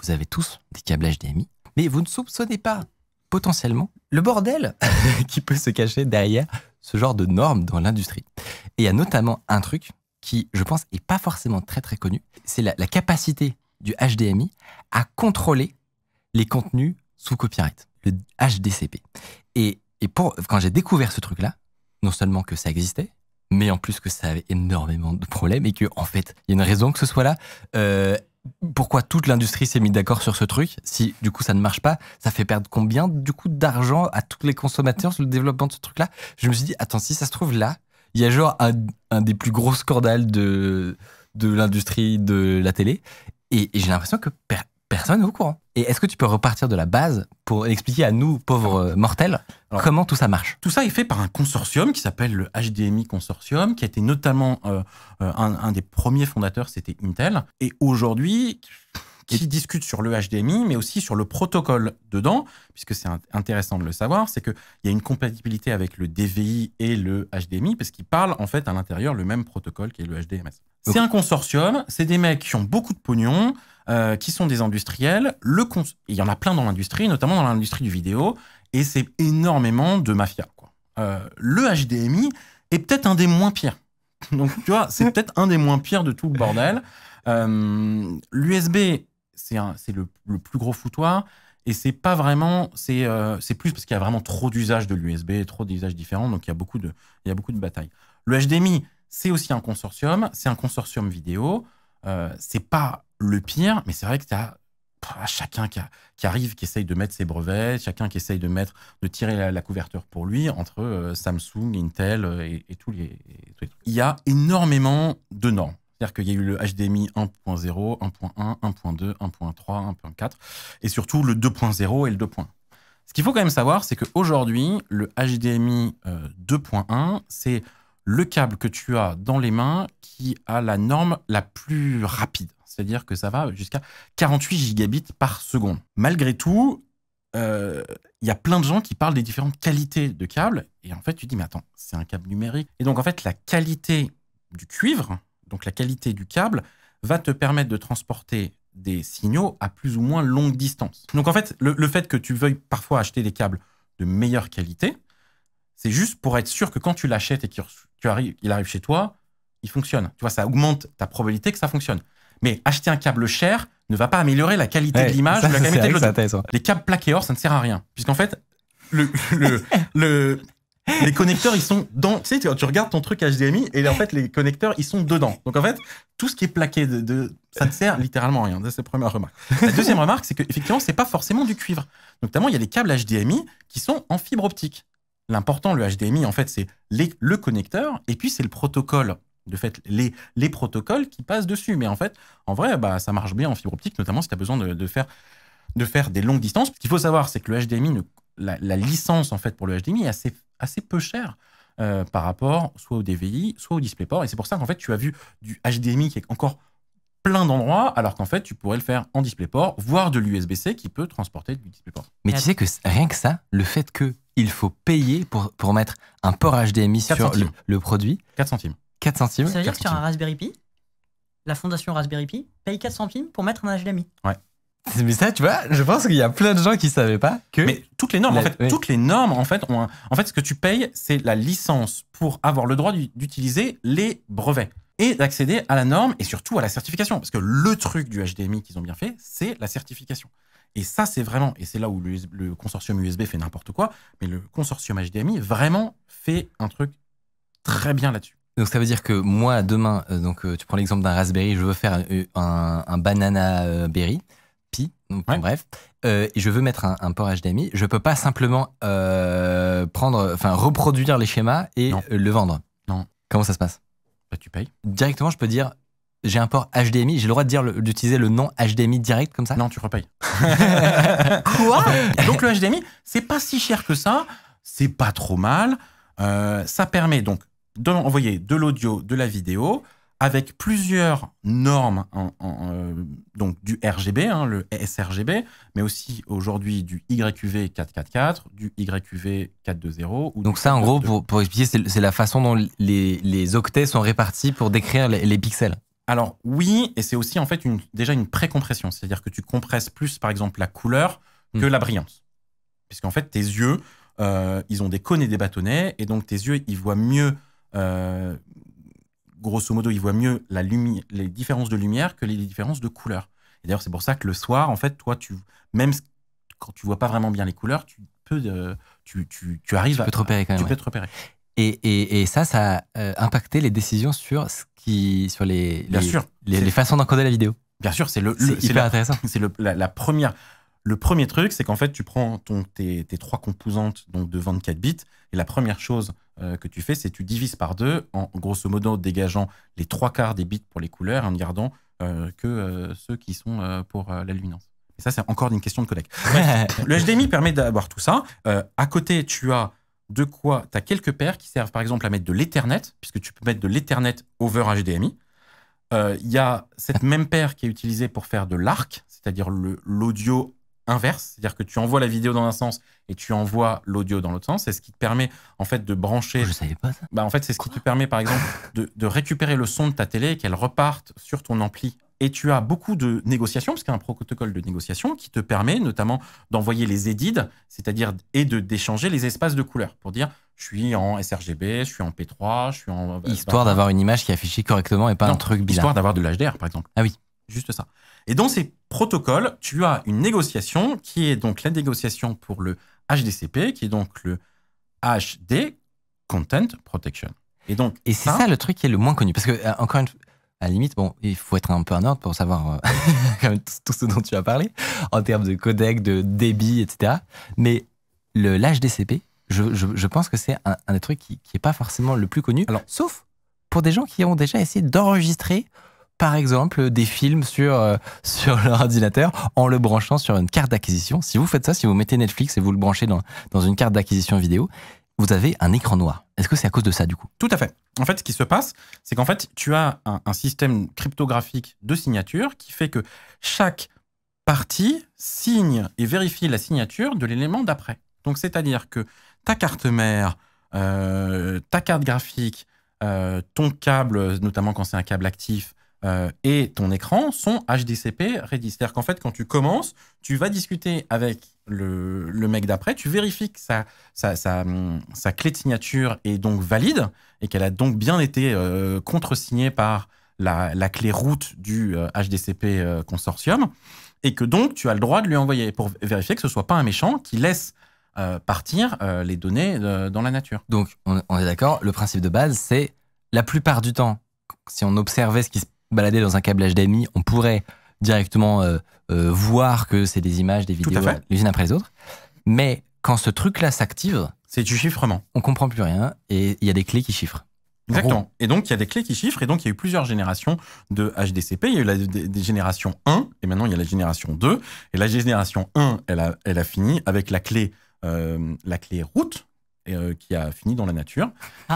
vous avez tous des câbles HDMI, mais vous ne soupçonnez pas potentiellement le bordel qui peut se cacher derrière ce genre de normes dans l'industrie. Et il y a notamment un truc qui, je pense, est pas forcément très très connu, c'est la capacité du HDMI à contrôler les contenus sous copyright, le HDCP. Et quand j'ai découvert ce truc-là, non seulement que ça existait, mais en plus que ça avait énormément de problèmes et que, en fait, il y a une raison que ce soit là. Pourquoi toute l'industrie s'est mise d'accord sur ce truc? Si, du coup, ça ne marche pas, ça fait perdre combien, du coup, d'argent à tous les consommateurs sur le développement de ce truc-là? Je me suis dit, attends, si ça se trouve là, il y a genre un des plus gros scandales de l'industrie de la télé. Et j'ai l'impression que personne n'est au courant. Et est-ce que tu peux repartir de la base pour expliquer à nous, pauvres mortels, comment tout ça marche? Tout ça est fait par un consortium qui s'appelle le HDMI Consortium, qui a été notamment un des premiers fondateurs, c'était Intel. Et aujourd'hui, qui discute sur le HDMI, mais aussi sur le protocole dedans, puisque c'est intéressant de le savoir, c'est qu'il y a une compatibilité avec le DVI et le HDMI, parce qu'ils parlent en fait à l'intérieur le même protocole qui est le HDMS. C'est un consortium, c'est des mecs qui ont beaucoup de pognon, qui sont des industriels. Il y en a plein dans l'industrie, notamment dans l'industrie du vidéo, et c'est énormément de mafia, quoi. Le HDMI est peut-être un des moins pires. Donc, tu vois, c'est peut-être un des moins pires de tout le bordel. L'USB, c'est le plus gros foutoir, et c'est pas vraiment, c'est plus parce qu'il y a vraiment trop d'usages de l'USB, trop d'usages différents, donc il y a beaucoup de batailles. Le HDMI, c'est aussi un consortium, c'est un consortium vidéo, c'est pas le pire, mais c'est vrai que tu as chacun qui arrive, qui essaye de mettre ses brevets, chacun qui essaye de tirer la couverture pour lui, entre Samsung, Intel et tous les trucs. Il y a énormément de normes. C'est-à-dire qu'il y a eu le HDMI 1.0, 1.1, 1.2, 1.3, 1.4, et surtout le 2.0 et le 2.1. Ce qu'il faut quand même savoir, c'est qu'aujourd'hui, le HDMI 2.1, c'est le câble que tu as dans les mains qui a la norme la plus rapide. C'est-à-dire que ça va jusqu'à 48 gigabits par seconde. Malgré tout, il y a plein de gens qui parlent des différentes qualités de câbles. Et en fait, tu te dis, mais attends, c'est un câble numérique. Et donc, en fait, la qualité du cuivre, donc la qualité du câble, va te permettre de transporter des signaux à plus ou moins longue distance. Donc, en fait, le fait que tu veuilles parfois acheter des câbles de meilleure qualité, c'est juste pour être sûr que quand tu l'achètes et qu'il arrive chez toi, il fonctionne. Tu vois, ça augmente ta probabilité que ça fonctionne. Mais acheter un câble cher ne va pas améliorer la qualité de l'image ou la qualité de l'audio. Les câbles plaqués or, ça ne sert à rien. Puisqu'en fait, les connecteurs, ils sont dans... Tu sais, tu regardes ton truc HDMI et en fait, les connecteurs, ils sont dedans. Donc en fait, tout ce qui est plaqué, ça ne sert littéralement à rien. C'est la première remarque. La deuxième remarque, c'est qu'effectivement, ce n'est pas forcément du cuivre. Notamment, il y a des câbles HDMI qui sont en fibre optique. L'important, le HDMI, en fait, c'est le connecteur et puis c'est le protocole. De fait, les protocoles qui passent dessus. Mais en fait, en vrai, ça marche bien en fibre optique, notamment si tu as besoin de faire des longues distances. Ce qu'il faut savoir, c'est que le HDMI, la licence en fait pour le HDMI est assez peu chère par rapport soit au DVI, soit au DisplayPort. Et c'est pour ça qu'en fait, tu as vu du HDMI qui est encore plein d'endroits, alors qu'en fait, tu pourrais le faire en DisplayPort, voire de l'USB-C qui peut transporter du DisplayPort. Mais tu sais que rien que ça, le fait qu'il faut payer pour mettre un port HDMI sur le produit... 4 centimes. 4 centimes. Ça veut dire que sur un Raspberry Pi, la fondation Raspberry Pi paye 4 centimes pour mettre un HDMI. Ouais. Mais ça, tu vois, je pense qu'il y a plein de gens qui ne savaient pas que... Mais toutes les normes, toutes les normes, en fait, ce que tu payes, c'est la licence pour avoir le droit d'utiliser les brevets et d'accéder à la norme et surtout à la certification. Parce que le truc du HDMI qu'ils ont bien fait, c'est la certification. Et ça, c'est vraiment... Et c'est là où le consortium USB fait n'importe quoi, mais le consortium HDMI vraiment fait un truc très bien là-dessus. Donc ça veut dire que moi, demain, tu prends l'exemple d'un Raspberry, je veux faire un Banana Berry, Pi, bref, et je veux mettre un port HDMI, je peux pas simplement reproduire les schémas et le vendre. Non. Comment ça se passe? Tu payes. Directement, je peux dire, j'ai un port HDMI, j'ai le droit d'utiliser le nom HDMI direct comme ça? Non, tu repayes. Quoi? Donc le HDMI, c'est pas si cher que ça, c'est pas trop mal, ça permet donc d'envoyer de l'audio, de la vidéo, avec plusieurs normes, donc du RGB, le sRGB, mais aussi aujourd'hui du YQV 444, du YQV 420. Donc ça, en gros, pour expliquer, c'est la façon dont les octets sont répartis pour décrire les pixels. Alors oui, et c'est aussi en fait déjà une pré-compression, c'est-à-dire que tu compresses plus par exemple la couleur que la brillance. Puisqu'en fait tes yeux, ils ont des cônes et des bâtonnets, et donc tes yeux, ils voient mieux, grosso modo, ils voient mieux les différences de lumière que les différences de couleur. Et d'ailleurs c'est pour ça que le soir, en fait, toi, même quand tu vois pas vraiment bien les couleurs, tu arrives Tu peux te repérer quand même. Tu peux te repérer. Et ça a impacté les décisions sur Bien sûr. les façons d'encoder la vidéo. Bien sûr, c'est hyper intéressant. C'est la première. Le premier truc, c'est qu'en fait, tu prends tes 3 composantes donc de 24 bits, et la première chose que tu fais, c'est que tu divises par 2, en grosso modo dégageant les 3/4 des bits pour les couleurs, en ne gardant que ceux qui sont pour la luminance. Et ça, c'est encore une question de codec. Le HDMI permet d'avoir tout ça. À côté, tu as quelques paires qui servent par exemple à mettre de l'Ethernet, puisque tu peux mettre de l'Ethernet over HDMI. Il y a cette même paire qui est utilisée pour faire de l'ARC, c'est-à-dire l'audio inverse, c'est-à-dire que tu envoies la vidéo dans un sens et tu envoies l'audio dans l'autre sens. C'est ce qui te permet en fait de brancher. Je savais pas ça. En fait, c'est ce qui te permet par exemple de récupérer le son de ta télé et qu'elle reparte sur ton ampli. Et tu as beaucoup de négociations, parce qu'il y a un protocole de négociation qui te permet notamment d'envoyer les EDID, c'est-à-dire d'échanger les espaces de couleurs pour dire je suis en sRGB, je suis en P3, je suis en. Histoire d'avoir une image qui est affichée correctement et pas un truc bizarre. Histoire d'avoir de l'HDR par exemple. Ah oui. Juste ça. Et dans ces protocoles, tu as une négociation qui est donc la négociation pour le HDCP, qui est donc le HD Content Protection. Et c'est ça le truc qui est le moins connu. Parce que, encore une fois, à la limite, bon, il faut être un peu un nerd pour savoir quand même tout ce dont tu as parlé, en termes de codec, de débit, etc. Mais l'HDCP, je pense que c'est un des trucs qui n'est pas forcément le plus connu, sauf pour des gens qui ont déjà essayé d'enregistrer, par exemple, des films sur leur ordinateur en le branchant sur une carte d'acquisition. Si vous faites ça, si vous mettez Netflix et vous le branchez dans une carte d'acquisition vidéo, vous avez un écran noir. Est-ce que c'est à cause de ça, du coup? Tout à fait. En fait, ce qui se passe, c'est qu'en fait, tu as un système cryptographique de signature qui fait que chaque partie signe et vérifie la signature de l'élément d'après. Donc, c'est-à-dire que ta carte mère, ta carte graphique, ton câble, notamment quand c'est un câble actif, et ton écran sont HDCP ready. C'est-à-dire qu'en fait, quand tu commences, tu vas discuter avec le mec d'après, tu vérifies que sa clé de signature est donc valide et qu'elle a donc bien été contresignée par la clé root du HDCP consortium, et que donc tu as le droit de lui envoyer pour vérifier que ce ne soit pas un méchant qui laisse partir les données dans la nature. Donc, on est d'accord, le principe de base, c'est la plupart du temps, si on observait ce qui se baladait dans un câble HDMI, on pourrait directement voir que c'est des images, des vidéos, les unes après les autres. Mais quand ce truc-là s'active, c'est du chiffrement. On comprend plus rien et il y a des clés qui chiffrent. Exactement. Et donc, il y a des clés qui chiffrent, et donc il y a eu plusieurs générations de HDCP. Il y a eu des générations 1, et maintenant il y a la génération 2. Et la génération 1, elle a fini avec la clé root, qui a fini dans la nature.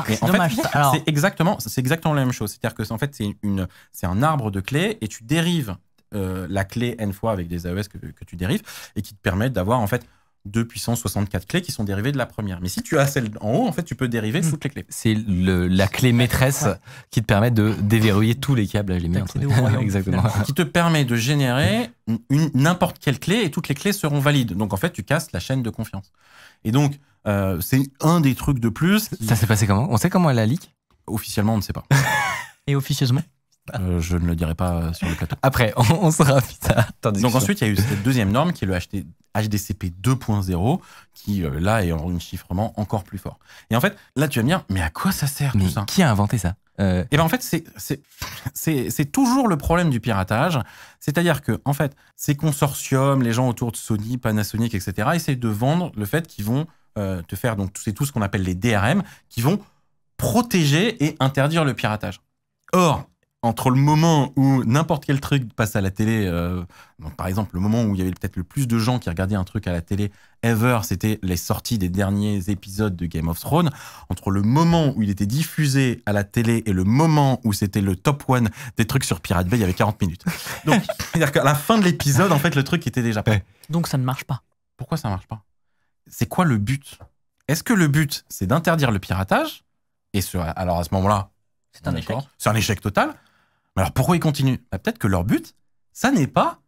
Et en dommage. Fait, c'est exactement la même chose. C'est-à-dire que en fait, c'est un arbre de clés, et tu dérives la clé n fois avec des AES que tu dérives, et qui te permettent d'avoir en fait 2 puissance 64 clés qui sont dérivées de la première. Mais si tu as celle en haut, en fait, tu peux dériver toutes les clés. C'est la clé maîtresse qui te permet de déverrouiller tous les câbles HDMI. Exactement. Qui te permet de générer n'importe quelle clé, et toutes les clés seront valides. Donc en fait, tu casses la chaîne de confiance. Et donc, c'est un des trucs de plus. Ça s'est passé comment? On sait comment elle a leak? Officiellement, on ne sait pas. Et officieusement? Je ne le dirai pas sur le plateau. Après, on saura plus tard. Donc ensuite, il y a eu cette deuxième norme qui est le HDCP 2.0 qui, là, est en un chiffrement encore plus fort. Et en fait, là, tu vas me dire, mais à quoi ça sert tout ça? Qui a inventé ça? Et ben en fait, c'est toujours le problème du piratage. C'est-à-dire que, en fait, ces consortiums, les gens autour de Sony, Panasonic, etc., essayent de vendre le fait qu'ils vont te faire, donc c'est tout ce qu'on appelle les DRM, qui vont protéger et interdire le piratage. Or, entre le moment où n'importe quel truc passe à la télé, donc par exemple le moment où il y avait peut-être le plus de gens qui regardaient un truc à la télé ever, c'était les sorties des derniers épisodes de Game of Thrones. Entre le moment où il était diffusé à la télé et le moment où c'était le top one des trucs sur Pirate Bay, il y avait 40 minutes. Donc, c'est-à-dire qu'à la fin de l'épisode, en fait, le truc était déjà prêt. Donc ça ne marche pas. Pourquoi ça ne marche pas? C'est quoi le but? Est-ce que le but, c'est d'interdire le piratage? Alors à ce moment-là, c'est un échec. C'est un échec total. Alors pourquoi ils continuent? Peut-être que leur but, ça n'est pas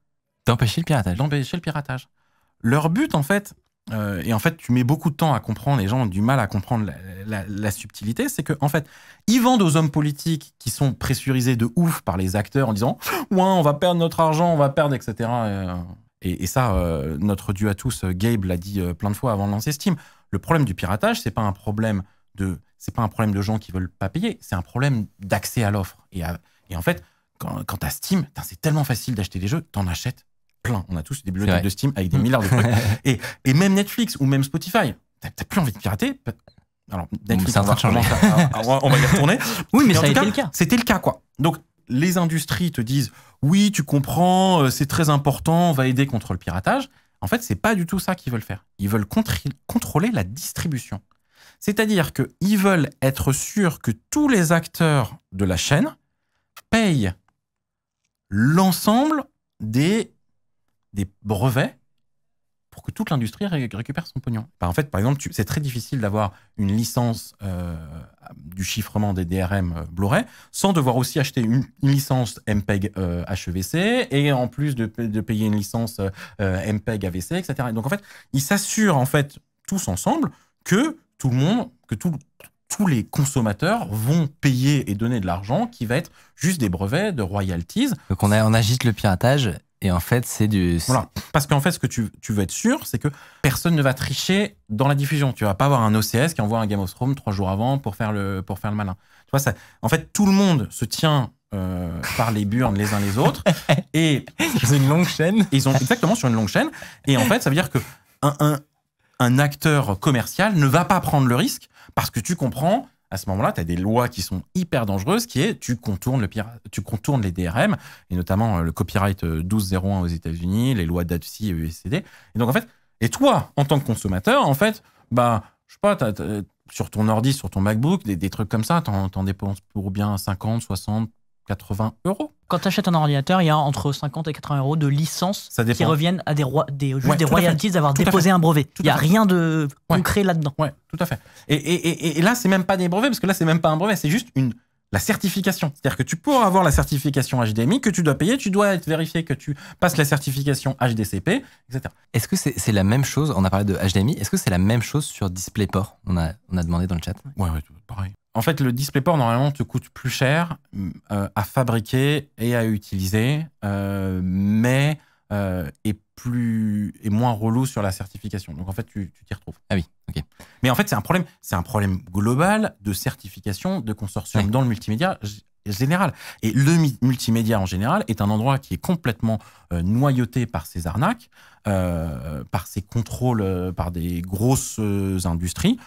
D'empêcher le piratage. d'empêcher le piratage. Leur but, en fait, et en fait, tu mets beaucoup de temps à comprendre, les gens ont du mal à comprendre la subtilité, c'est que en fait, ils vendent aux hommes politiques qui sont pressurisés de ouf par les acteurs en disant « Ouais, on va perdre notre argent, on va perdre, etc. » Et ça, notre dieu à tous, Gabe, l'a dit plein de fois avant de lancer Steam. Le problème du piratage, c'est pas un problème de gens qui veulent pas payer, c'est un problème d'accès à l'offre. Et en fait, quand t'as Steam, c'est tellement facile d'acheter des jeux, t'en achètes plein. On a tous des bibliothèques de Steam avec des milliards de trucs. Et même Netflix ou même Spotify, t'as plus envie de pirater. Alors, Netflix, c'est en train de changer. On va y retourner. Oui, mais en ça a tout été cas, le cas. C'était le cas, quoi. Donc, les industries te disent oui, tu comprends, c'est très important, on va aider contre le piratage. En fait, c'est pas du tout ça qu'ils veulent faire. Ils veulent contrôler la distribution. C'est-à-dire qu'ils veulent être sûrs que tous les acteurs de la chaîne payent l'ensemble des brevets pour que toute l'industrie récupère son pognon. En fait, par exemple, c'est très difficile d'avoir une licence du chiffrement des DRM Blu-ray sans devoir aussi acheter une licence MPEG HEVC et en plus de payer une licence MPEG AVC, etc. Et donc, en fait, ils s'assurent en fait tous ensemble que tout le monde, tous les consommateurs vont payer et donner de l'argent qui va être juste des brevets, de royalties. Donc on agite le piratage et en fait c'est du... Voilà. Parce qu'en fait ce que tu veux être sûr, c'est que personne ne va tricher dans la diffusion. Tu vas pas avoir un OCS qui envoie un Game of Thrones 3 jours avant pour faire le malin. Tu vois, en fait tout le monde se tient par les burnes les uns les autres et C'est une longue chaîne. ils ont exactement sur une longue chaîne et en fait ça veut dire que un acteur commercial ne va pas prendre le risque parce que tu comprends, à ce moment-là, tu as des lois qui sont hyper dangereuses, qui est tu contournes les DRM, et notamment le copyright 1201 aux États-Unis, les lois d'AFSI et USCD. Et donc, en fait, et toi, en tant que consommateur, en fait, je sais pas, sur ton ordi, sur ton MacBook, des trucs comme ça, t'en dépenses pour bien 50, 60, 80 euros. Quand tu achètes un ordinateur, il y a entre 50 et 80 euros de licences qui reviennent à des royalties d'avoir déposé un brevet. Il n'y a rien de concret là-dedans. Ouais, tout à fait. Et là, c'est même pas des brevets, parce que là, c'est même pas un brevet, c'est juste la certification. C'est-à-dire que tu pourras avoir la certification HDMI que tu dois payer, tu dois être vérifié que tu passes la certification HDCP, etc. Est-ce que c'est la même chose? On a parlé de HDMI. Est-ce que c'est la même chose sur DisplayPort? On a demandé dans le chat. Ouais, pareil. En fait, le DisplayPort, normalement, te coûte plus cher à fabriquer et à utiliser, mais est moins relou sur la certification. Donc, en fait, tu t'y retrouves. Ah oui, ok. Mais en fait, c'est un problème global de certification de consortium dans le multimédia général. Et le multimédia, en général, est un endroit qui est complètement noyauté par ces arnaques, par ces contrôles, par des grosses industries.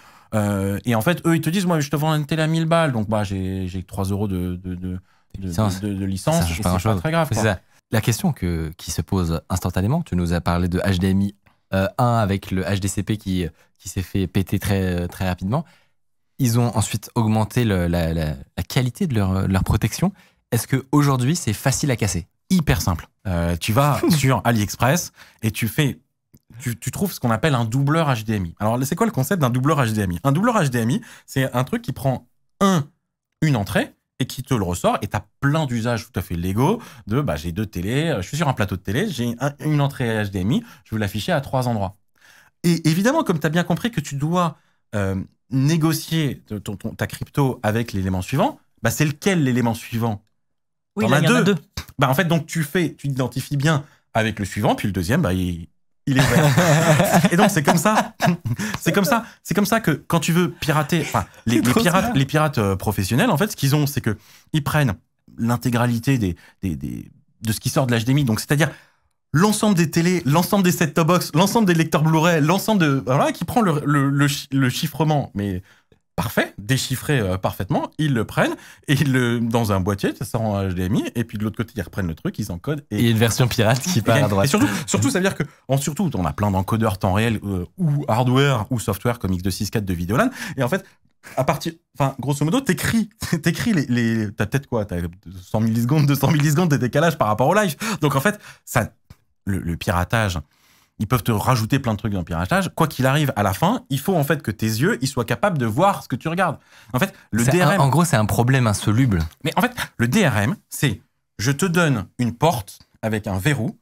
Et en fait, eux, ils te disent, moi, je te vends une télé à 1000 balles, donc j'ai 3 euros de licence. Ça change pas pas très grave. C'est ça. La question qui se pose instantanément, tu nous as parlé de HDMI 1 avec le HDCP qui s'est fait péter très, très rapidement. Ils ont ensuite augmenté la qualité de leur protection. Est-ce qu'aujourd'hui, c'est facile à casser? Hyper simple. Tu vas sur AliExpress et tu trouves ce qu'on appelle un doubleur HDMI. Alors, c'est quoi le concept d'un doubleur HDMI? Un doubleur HDMI, c'est un truc qui prend une entrée et qui te le ressort, et tu as plein d'usages tout à fait légaux de j'ai 2 télés, je suis sur un plateau de télé, j'ai une entrée HDMI, je veux l'afficher à 3 endroits. Et évidemment, comme tu as bien compris que tu dois négocier ta crypto avec l'élément suivant, c'est lequel l'élément suivant? Oui, là, il y en a 2. En fait, donc tu identifies bien avec le suivant, puis le deuxième, il est vert. Et donc, c'est comme ça. C'est comme ça que quand tu veux pirater, les pirates professionnels, en fait, ce qu'ils ont, c'est que ils prennent l'intégralité de ce qui sort de l'HDMI. Donc, c'est-à-dire l'ensemble des télés, l'ensemble des set-top box, l'ensemble des lecteurs Blu-ray, l'ensemble qui prend le chiffrement, mais parfait, déchiffré parfaitement, ils le prennent et dans un boîtier, ça sort en HDMI, et puis de l'autre côté, ils reprennent le truc, ils encodent. Et une version pirate qui part à droite. Et surtout, ça veut dire que, on a plein d'encodeurs temps réel, ou hardware, ou software, comme X264 de Videolan, et en fait, grosso modo, t'écris t'as peut-être quoi, t'as 100 millisecondes, 200 millisecondes de décalage par rapport au live. Donc en fait, le piratage, ils peuvent te rajouter plein de trucs dans le piratage. Quoi qu'il arrive, à la fin, il faut en fait que tes yeux ils soient capables de voir ce que tu regardes. En fait, le DRM... En gros, c'est un problème insoluble. Mais en fait, le DRM, c'est je te donne une porte avec un verrou,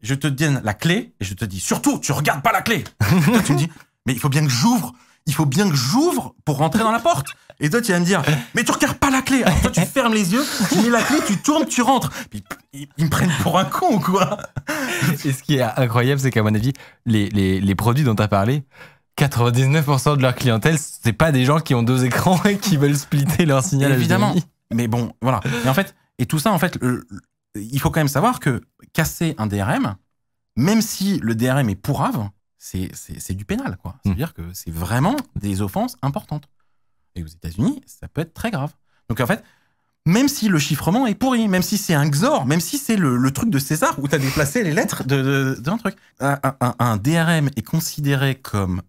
je te donne la clé et je te dis surtout, tu regardes pas la clé. Et toi, tu me dis, mais il faut bien que j'ouvre pour rentrer dans la porte. Et toi, tu vas me dire, mais tu regardes pas la clé. Alors toi, tu fermes les yeux, tu mets la clé, tu tournes, tu rentres. Puis, ils me prennent pour un con, quoi. Et ce qui est incroyable, c'est qu'à mon avis, les produits dont tu as parlé, 99% de leur clientèle, c'est pas des gens qui ont 2 écrans et qui veulent splitter leur signal. Évidemment. HDMI. Mais bon, voilà. Et en fait, et tout ça, en fait, il faut quand même savoir que casser un DRM, même si le DRM est pourrave, c'est du pénal, quoi. C'est-à-dire que c'est vraiment des offenses importantes. Et aux États-Unis, ça peut être très grave. Donc en fait, même si le chiffrement est pourri, même si c'est un XOR, même si c'est le truc de César où tu as déplacé les lettres d'un truc, un DRM est considéré comme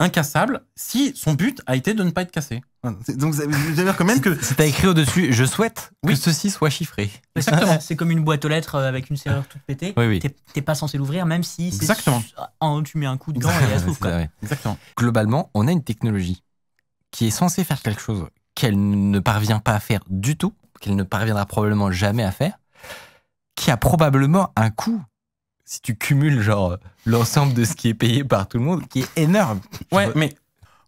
incassable si son but a été de ne pas être cassé. Donc ça veut dire quand même que... Si t'as écrit au-dessus, je souhaite que ceci soit chiffré. Exactement. C'est comme une boîte aux lettres avec une serrure toute pétée. Oui. T'es pas censé l'ouvrir, même si Exactement. Tu mets un coup de gant et elle s'ouvre. Exactement. Globalement, on a une technologie qui est censée faire quelque chose qu'elle ne parvient pas à faire du tout, qu'elle ne parviendra probablement jamais à faire, qui a probablement un coût, si tu cumules genre l'ensemble de ce qui est payé par tout le monde, qui est énorme. Ouais, mais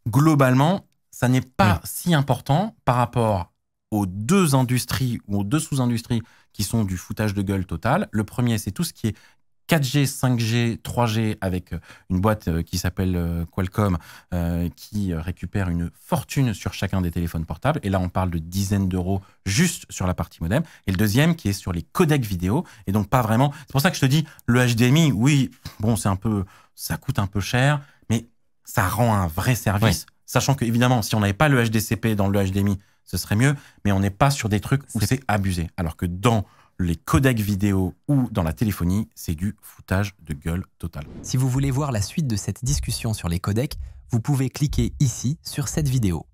globalement, ça n'est pas si important par rapport aux 2 industries ou aux 2 sous-industries qui sont du foutage de gueule total. Le premier, c'est tout ce qui est 4G, 5G, 3G avec une boîte qui s'appelle Qualcomm qui récupère une fortune sur chacun des téléphones portables. Et là, on parle de dizaines d'euros juste sur la partie modem. Et le deuxième qui est sur les codecs vidéo. Et donc, pas vraiment. C'est pour ça que je te dis, le HDMI, oui, bon, ça coûte un peu cher, mais ça rend un vrai service. Sachant que, évidemment, si on n'avait pas le HDCP dans le HDMI, ce serait mieux. Mais on n'est pas sur des trucs où c'est abusé. Alors que dans les codecs vidéo ou dans la téléphonie, c'est du foutage de gueule total. Si vous voulez voir la suite de cette discussion sur les codecs, vous pouvez cliquer ici sur cette vidéo.